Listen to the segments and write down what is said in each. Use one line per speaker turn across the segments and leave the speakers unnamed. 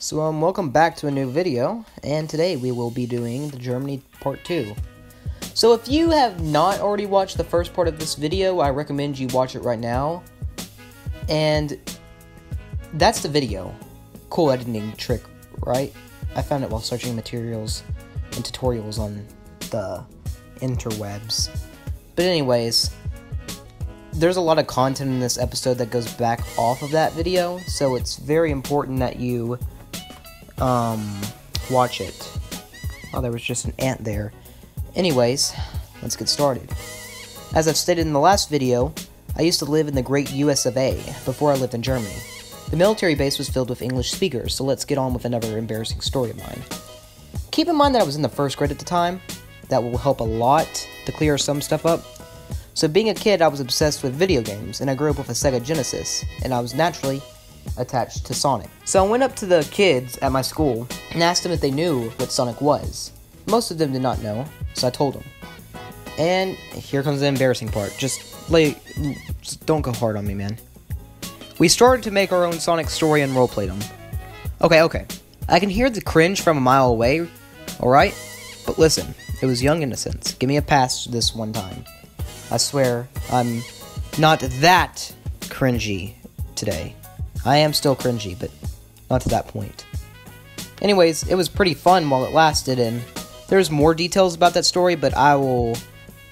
So welcome back to a new video, and today we will be doing the Germany Part 2. So if you have not already watched the first part of this video, I recommend you watch it right now. And that's the video. Cool editing trick, right? I found it while searching materials and tutorials on the interwebs. But anyways, there's a lot of content in this episode that goes back off of that video, so it's very important that you watch it. Oh, there was just an ant there. Anyways, let's get started. As I've stated in the last video, I used to live in the great US of A before I lived in Germany. The military base was filled with English speakers, so let's get on with another embarrassing story of mine. Keep in mind that I was in the first grade at the time. That will help a lot to clear some stuff up. So being a kid, I was obsessed with video games, and I grew up with a Sega Genesis, and I was naturally attached to Sonic. So I went up to the kids at my school and asked them if they knew what Sonic was. Most of them did not know, so I told them. And here comes the embarrassing part. Just don't go hard on me, man. We started to make our own Sonic story and roleplay them. Okay. I can hear the cringe from a mile away, alright? But listen, it was young innocence. Give me a pass this one time. I swear, I'm not that cringy today. I am still cringy, but not to that point. Anyways, it was pretty fun while it lasted, and there's more details about that story, but I will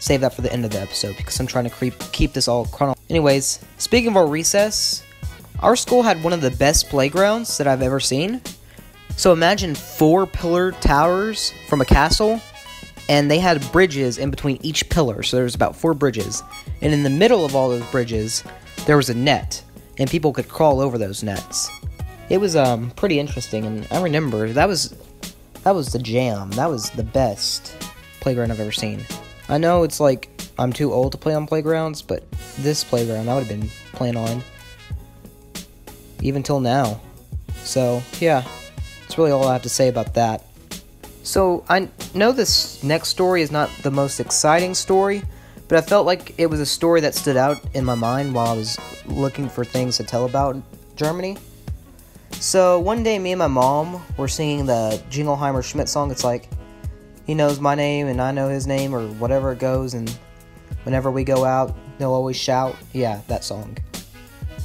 save that for the end of the episode, because I'm trying to keep this all chronological. Anyways, speaking of our recess, our school had one of the best playgrounds that I've ever seen. So imagine 4 pillar towers from a castle, and they had bridges in between each pillar, so there was about 4 bridges. And in the middle of all those bridges, there was a net, and people could crawl over those nets. It was pretty interesting, and I remember that was the jam. That was the best playground I've ever seen. I know it's like I'm too old to play on playgrounds, but this playground I would have been playing on even till now. So yeah, that's really all I have to say about that. So I know this next story is not the most exciting story, but I felt like it was a story that stood out in my mind while I was looking for things to tell about Germany. So one day, me and my mom were singing the Jingleheimer Schmidt song. It's like, he knows my name and I know his name, or whatever it goes, and whenever we go out, they'll always shout. Yeah, that song.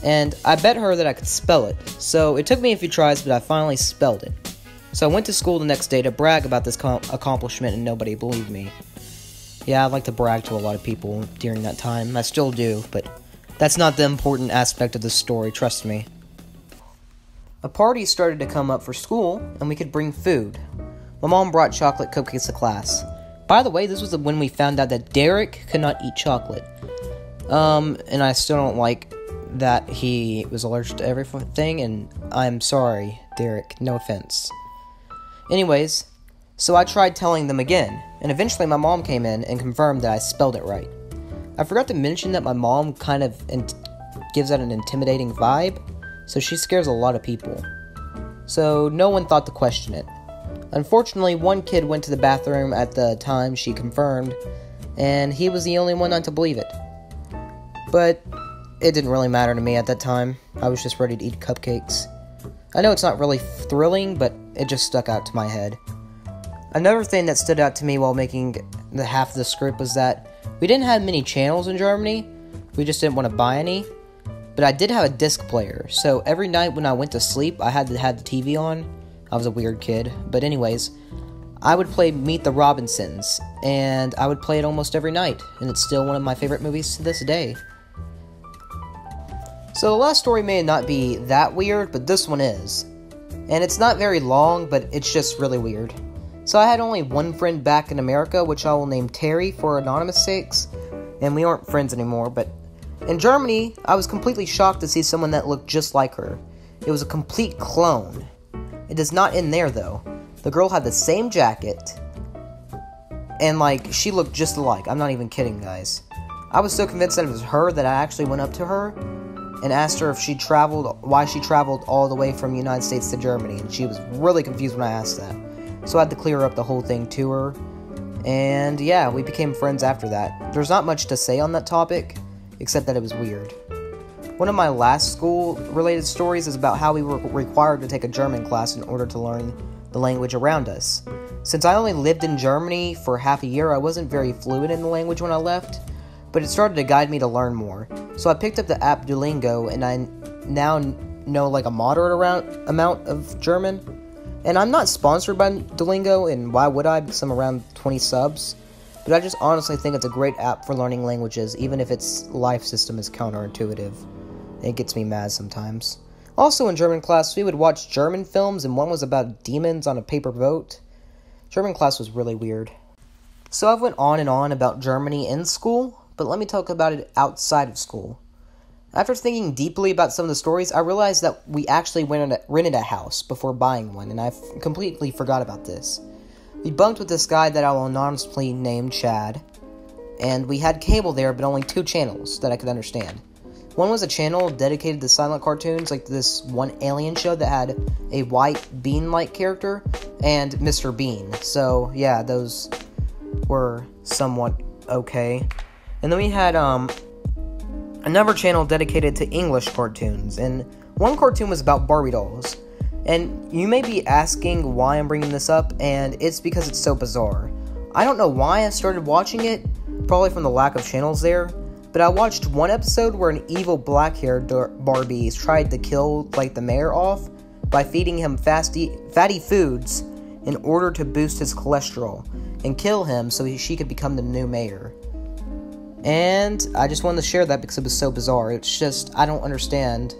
And I bet her that I could spell it. So it took me a few tries, but I finally spelled it. So I went to school the next day to brag about this accomplishment, and nobody believed me. Yeah, I'd like to brag to a lot of people during that time. I still do, but that's not the important aspect of the story, trust me. A party started to come up for school, and we could bring food. My mom brought chocolate cupcakes to class. By the way, this was when we found out that Derek could not eat chocolate. And I still don't like that he was allergic to everything, and I'm sorry, Derek, no offense. Anyways, so I tried telling them again, and eventually my mom came in and confirmed that I spelled it right. I forgot to mention that my mom kind of gives out an intimidating vibe, so she scares a lot of people. So no one thought to question it. Unfortunately, one kid went to the bathroom at the time she confirmed, and he was the only one not to believe it. But it didn't really matter to me at that time. I was just ready to eat cupcakes. I know it's not really thrilling, but it just stuck out to my head. Another thing that stood out to me while making the half of the script was that we didn't have many channels in Germany. We just didn't want to buy any. But I did have a disc player, so every night when I went to sleep, I had to have the TV on. I was a weird kid. But anyways, I would play Meet the Robinsons, and I would play it almost every night, and it's still one of my favorite movies to this day. So the last story may not be that weird, but this one is. And it's not very long, but it's just really weird. So I had only one friend back in America, which I will name Terry for anonymous sakes, and we aren't friends anymore, but in Germany, I was completely shocked to see someone that looked just like her. It was a complete clone. It does not end there, though. The girl had the same jacket, and, she looked just alike. I'm not even kidding, guys. I was so convinced that it was her that I actually went up to her and asked her if why she traveled all the way from the United States to Germany, and she was really confused when I asked that. So I had to clear up the whole thing to her, and yeah, we became friends after that. There's not much to say on that topic, except that it was weird. One of my last school-related stories is about how we were required to take a German class in order to learn the language around us. Since I only lived in Germany for half a year, I wasn't very fluent in the language when I left, but it started to guide me to learn more. So I picked up the app Duolingo, and I now know like a moderate amount of German. And I'm not sponsored by Duolingo, and why would I, because I'm around 20 subs. But I just honestly think it's a great app for learning languages, even if its life system is counterintuitive. It gets me mad sometimes. Also in German class, we would watch German films, and one was about demons on a paper boat. German class was really weird. So I've went on and on about Germany in school, but let me talk about it outside of school. After thinking deeply about some of the stories, I realized that we actually rented a house before buying one, and I completely forgot about this. We bunked with this guy that I will anonymously name Chad, and we had cable there, but only 2 channels that I could understand. One was a channel dedicated to silent cartoons, like this one alien show that had a white bean-like character, and Mr. Bean. So, yeah, those were somewhat okay. And then we had, another channel dedicated to English cartoons, and one cartoon was about Barbie dolls. And you may be asking why I'm bringing this up, and it's because it's so bizarre. I don't know why I started watching it, probably from the lack of channels there, but I watched one episode where an evil black-haired Barbie tried to kill, like, the mayor off by feeding him fatty foods in order to boost his cholesterol and kill him so she could become the new mayor. And I just wanted to share that because it was so bizarre. It's just, I don't understand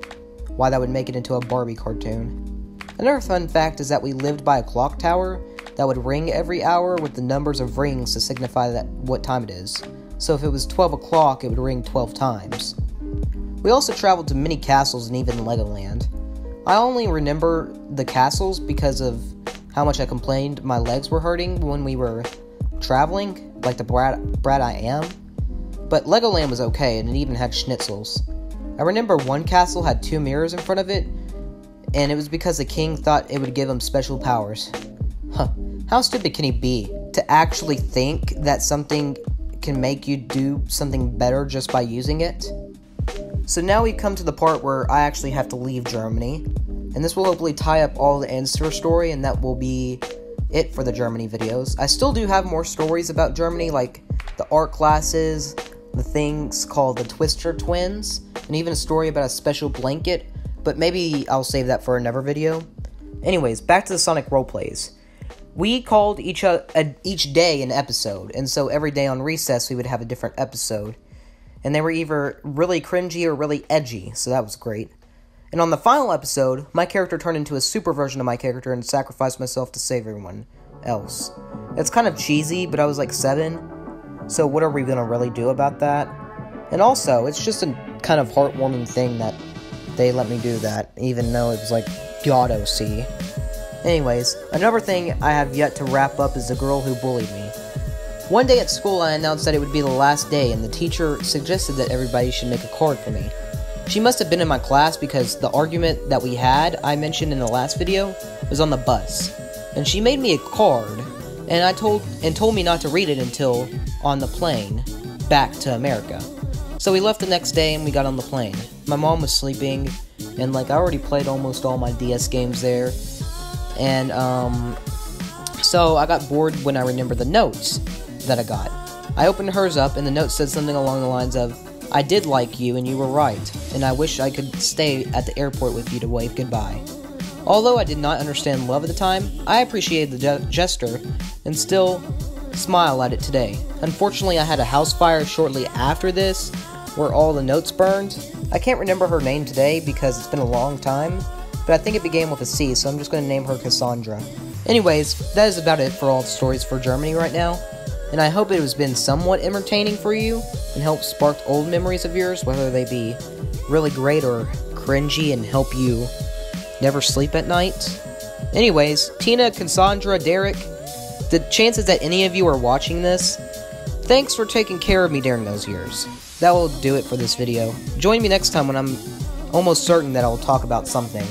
why that would make it into a Barbie cartoon. Another fun fact is that we lived by a clock tower that would ring every hour with the numbers of rings to signify what time it is. So if it was 12 o'clock, it would ring 12 times. We also traveled to many castles and even Legoland. I only remember the castles because of how much I complained my legs were hurting when we were traveling, like the brat I am. But Legoland was okay, and it even had schnitzels. I remember one castle had 2 mirrors in front of it, and it was because the king thought it would give him special powers. Huh, how stupid can he be to actually think that something can make you do something better just by using it? So now we come to the part where I actually have to leave Germany, and this will hopefully tie up all the ends to our story, and that will be it for the Germany videos. I still do have more stories about Germany, like the art classes, the things called the Twister twins, and even a story about a special blanket, but maybe I'll save that for another video. Anyways, back to the Sonic roleplays. We called each day an episode, and so every day on recess we would have a different episode. And they were either really cringy or really edgy, so that was great. And on the final episode, my character turned into a super version of my character and sacrificed myself to save everyone else. It's kind of cheesy, but I was like 7, so what are we gonna really do about that? And also, it's just a kind of heartwarming thing that they let me do that, even though it was like God OC. Anyways, another thing I have yet to wrap up is the girl who bullied me. One day at school, I announced that it would be the last day, and the teacher suggested that everybody should make a card for me. She must have been in my class because the argument that we had, I mentioned in the last video, was on the bus. And she made me a card, and told me not to read it until on the plane back to America. So we left the next day and we got on the plane. My mom was sleeping, and like I already played almost all my DS games there. And, so I got bored when I remembered the notes that I got. I opened hers up, and the note said something along the lines of, "I did like you, and you were right, and I wish I could stay at the airport with you to wave goodbye." Although I did not understand love at the time, I appreciated the gesture, and still smile at it today. Unfortunately, I had a house fire shortly after this, where all the notes burned. I can't remember her name today because it's been a long time, but I think it began with a C, so I'm just going to name her Cassandra. Anyways, that is about it for all the stories for Germany right now, and I hope it has been somewhat entertaining for you, and helped spark old memories of yours, whether they be really great or cringy, and help you never sleep at night. Anyways, Tina, Cassandra, Derek, the chances that any of you are watching this, thanks for taking care of me during those years. That will do it for this video. Join me next time when I'm almost certain that I'll talk about something.